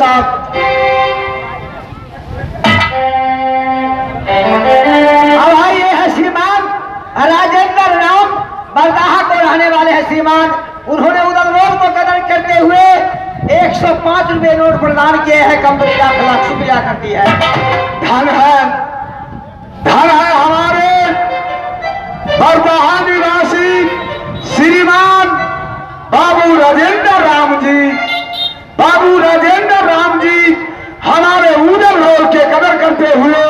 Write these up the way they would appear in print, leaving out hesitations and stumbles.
साथ। अब भाई ये है श्रीमान राजेंद्र राम बरदाहा को रहने वाले हैं श्रीमान। उन्होंने उधर नोट को कदर करते हुए 105 रुपए नोट प्रदान किए हैं। कंपनी लाख शुक्रिया करती है। धन है हमारे बरदाहा निवासी श्रीमान बाबू राजेंद्र राम जी। बाबू राजेंद्र राम जी हमारे उधर रोल के कदर करते हुए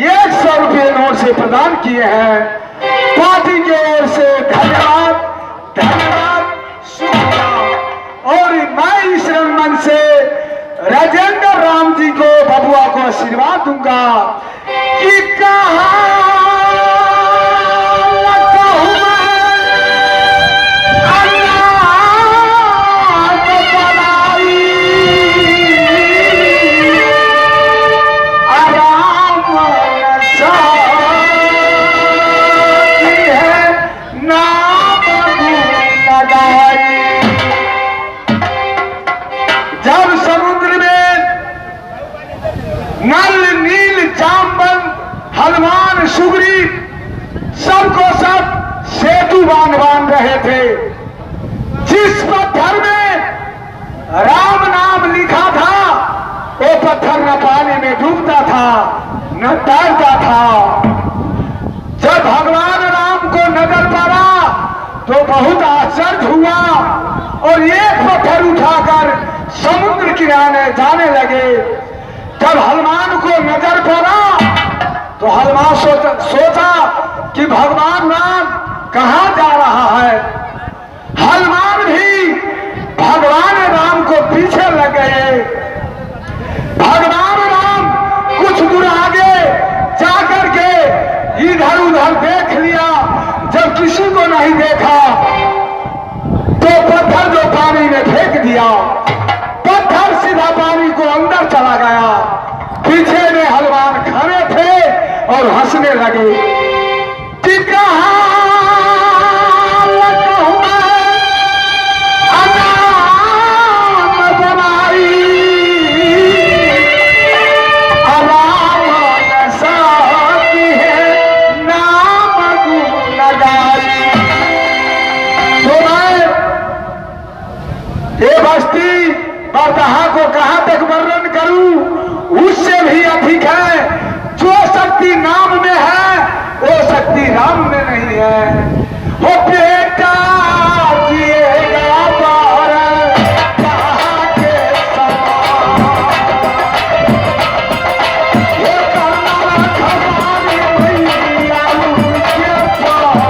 100 रुपये नोट से प्रदान किए हैं। पार्टी की ओर से धन्यवाद धन्यवाद शुक्रिया। और मैं इस मन से राजेंद्र राम जी को बबुआ को आशीर्वाद दूंगा कि हनुमान सुग्रीव सबको सब सेतु बांध रहे थे। जिस पत्थर में राम नाम लिखा था वो पत्थर न पानी में डूबता था न तैरता था। जब भगवान राम को नजर पड़ा तो बहुत आश्चर्य हुआ और एक पत्थर उठाकर समुद्र किनारे जाने लगे। जब हनुमान को नजर पड़ा तो हनुमान सोचा कि भगवान राम कहां जा रहा है। हनुमान भी भगवान राम को पीछे लग गए। भगवान राम कुछ दूर आगे जाकर के इधर उधर देख लिया। जब किसी को नहीं देखा तो पत्थर जो पानी में फेंक दिया। पत्थर सीधा पानी को अंदर चला गया। पीछे में हनुमान खड़े थे और हंसने लगे कि ये बस्ती बरदाहा को कहां तक वर्णन करूं, उससे भी अधिक है। जो शक्ति नाम में है वो शक्ति राम में नहीं है। वो बेटा जिएगा बाहर कहाँ के समान, ये करना खजाने भैया उनके पास।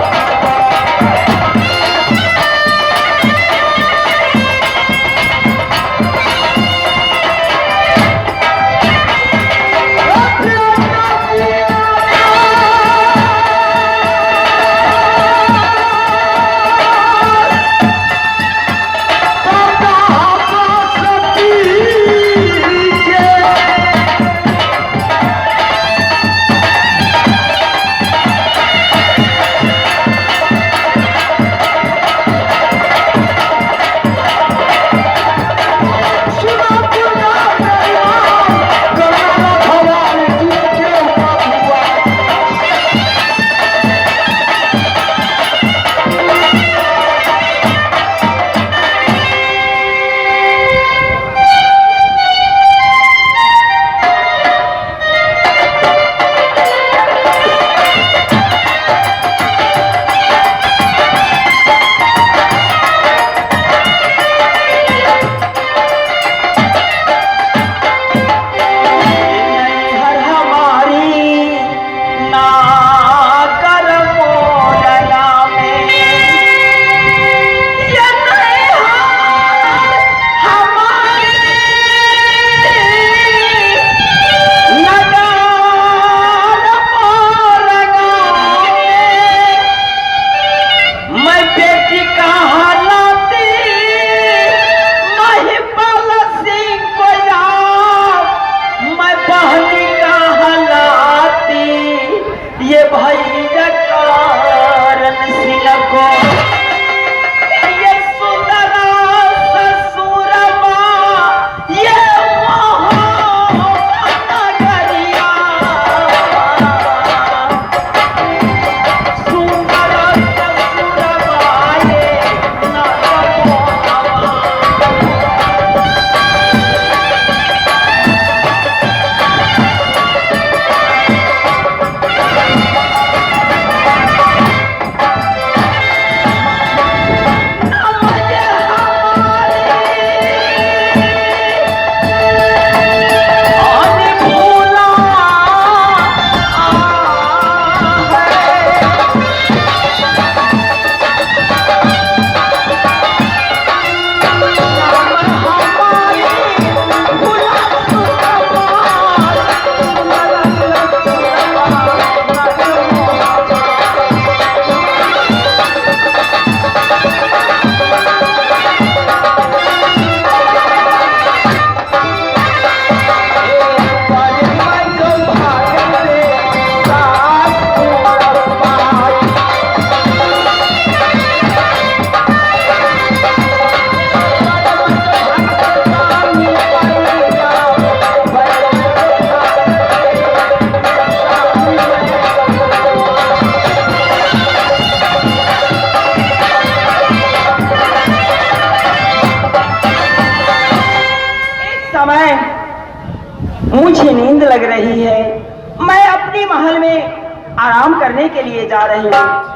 समय मुझे नींद लग रही है। मैं अपने महल में आराम करने के लिए जा रही हूँ।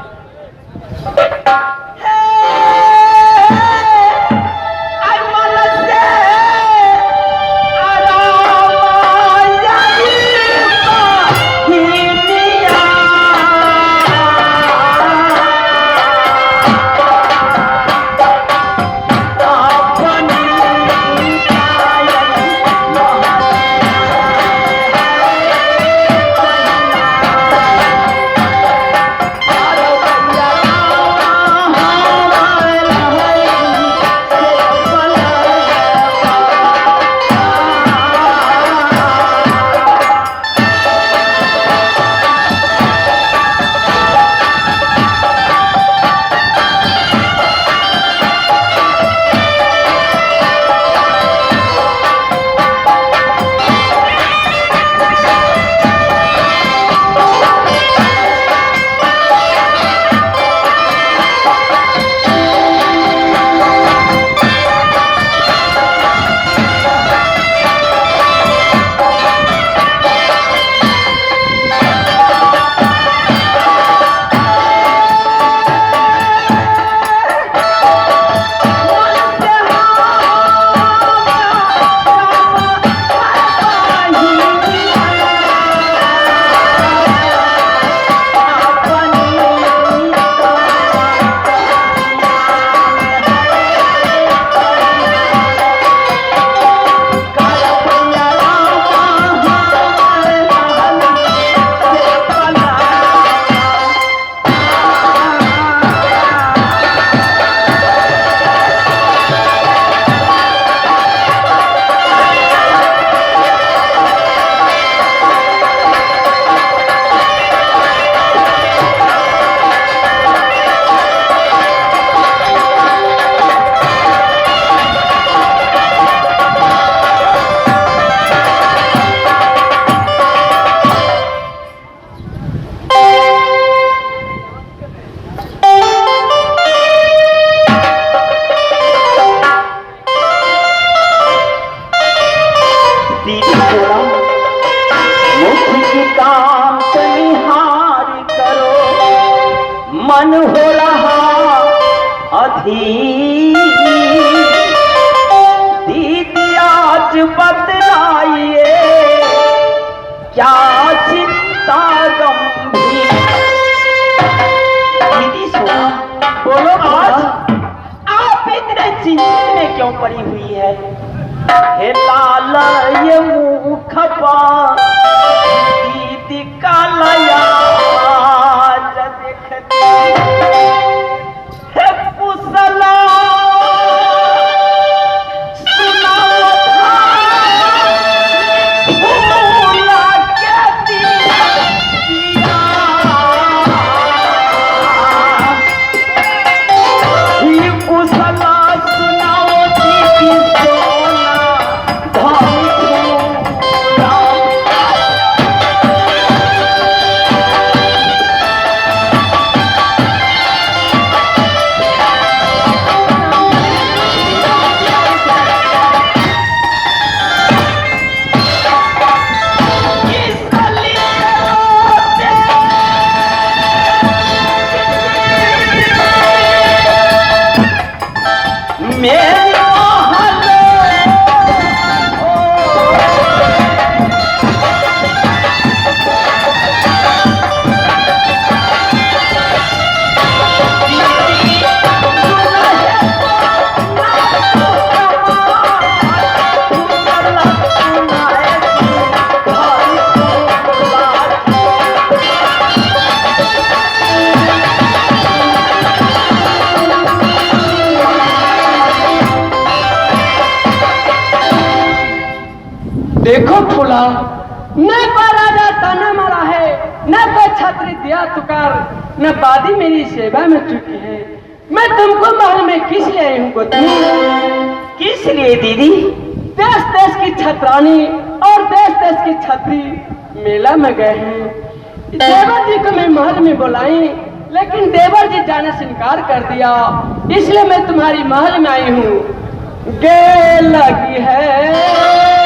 मन हो रहा अधीर, दीदी आज बतलाइए क्या चिंता गंभीर। दीदी सुनो, बोलो आज आप इतने चिंतित में क्यों पड़ी हुई है? हे लाला ये मुँह खपा दीदी का लया देखो फूला, न कोई राजा ताना मारा है, न कोई छत्री दिया तुकार, न बादी मेरी सेवा में चुकी है। मैं तुमको महल में किस लिए आई हूँ गोतनी? किस लिए दीदी? देश देश की छत्रानी और देश देश की छत्री मेला में गए हैं। देवर जी को मैं महल में बुलाई, लेकिन देवर जी जाने से इनकार कर दिया, इसलिए मैं तुम्हारी महल में आई हूँ। गे लगी है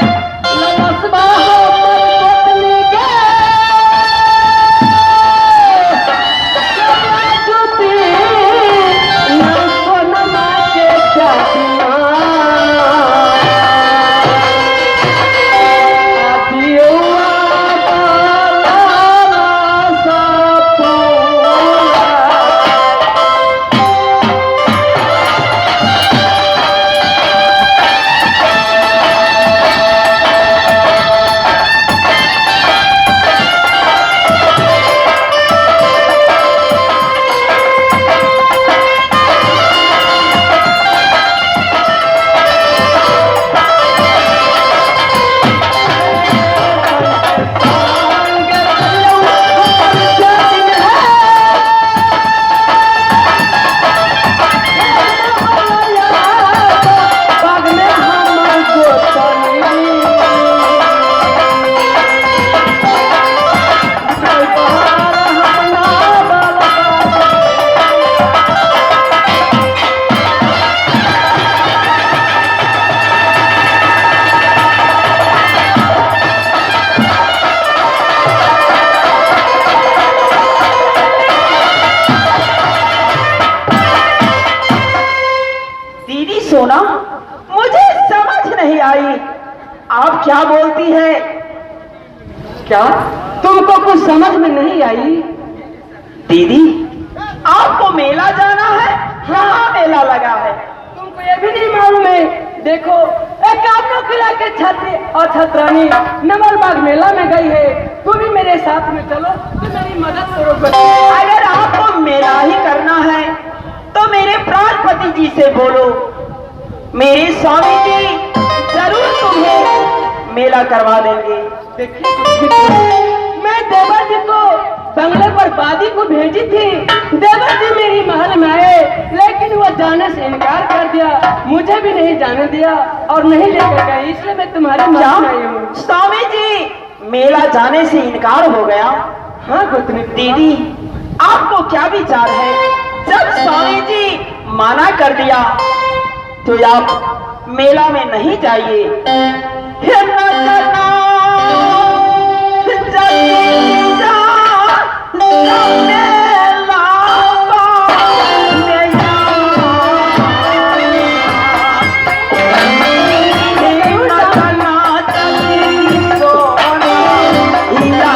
क्या बोलती है? क्या तुमको कुछ समझ में नहीं आई? दीदी, आपको मेला जाना है? हाँ, मेला लगा है। तुमको ये भी नहीं मालूम है? देखो, एक आपको किला के छात्री और छात्रानी नवलबाग मेला में गई है। तू भी मेरे साथ में चलो, तू मेरी मदद करो। अगर आपको मेला ही करना है तो मेरे प्राणपति जी से बोलो, मेरे स्वामी जी जरूर तुम्हें मेला करवा देंगे। देखिए, मैं देवर जी को बंगले पर बादी को भेजी थी। देवर जी मेरी महल में आए, लेकिन वो जाने से इनकार कर दिया। मुझे भी नहीं जाने दिया और नहीं लेकर गए, इसलिए मैं तुम्हारी महल में आई हूँ। स्वामी जी मेला जाने से इनकार हो गया? हाँ गोतनी दीदी, आपको क्या विचार है? जब स्वामी जी माना कर दिया तो आप मेला में नहीं जाइए। हे न करना, जल्दी जा, मेला का मेला। हे न करना, जल्दी सोना, मेला।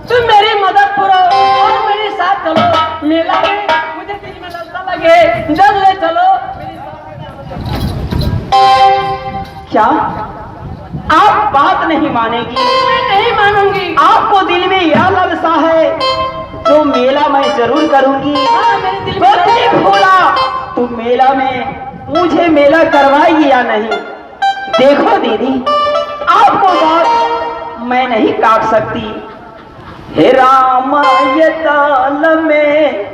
तुम मेरी मदद करो और मेरे साथ चलो मेला में। मुझे दिल में ललसा लगे, जब ले चलो। क्या आप बात नहीं मानेगी? मैं नहीं मानूंगी। आपको दिल में यह ललसा है जो मेला मैं जरूर करूंगी। हाँ, मेरे दिल तो में नहीं भूला तो मेला में मुझे मेला करवाएगी या नहीं? देखो दीदी, आपको बात मैं नहीं काट सकती। हे राम, ये ताल में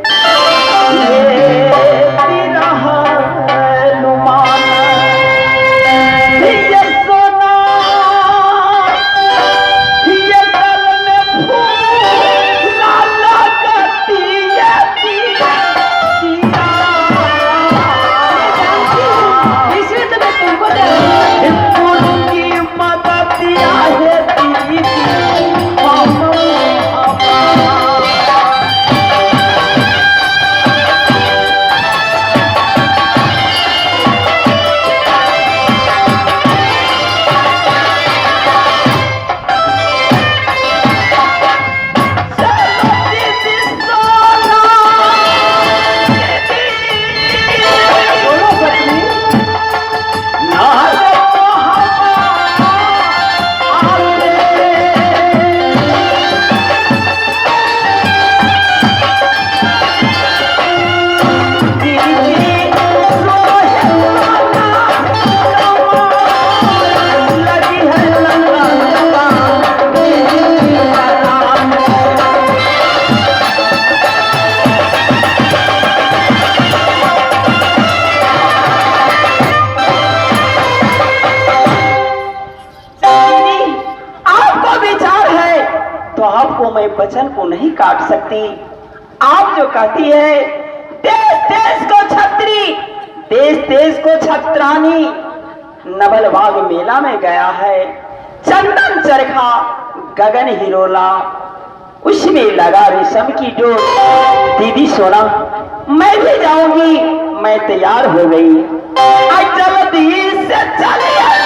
मैं वचन को नहीं काट सकती। आप जो कहती है देश देश को छत्री, देश देश को छत्रानी, नवलबाग मेला में गया है, चंदन चरखा गगन हिरोला, उसमें लगा रेशम की डोर। दीदी सोना, मैं भी जाऊंगी, मैं तैयार हो गई। आज जल्दी से चलिए।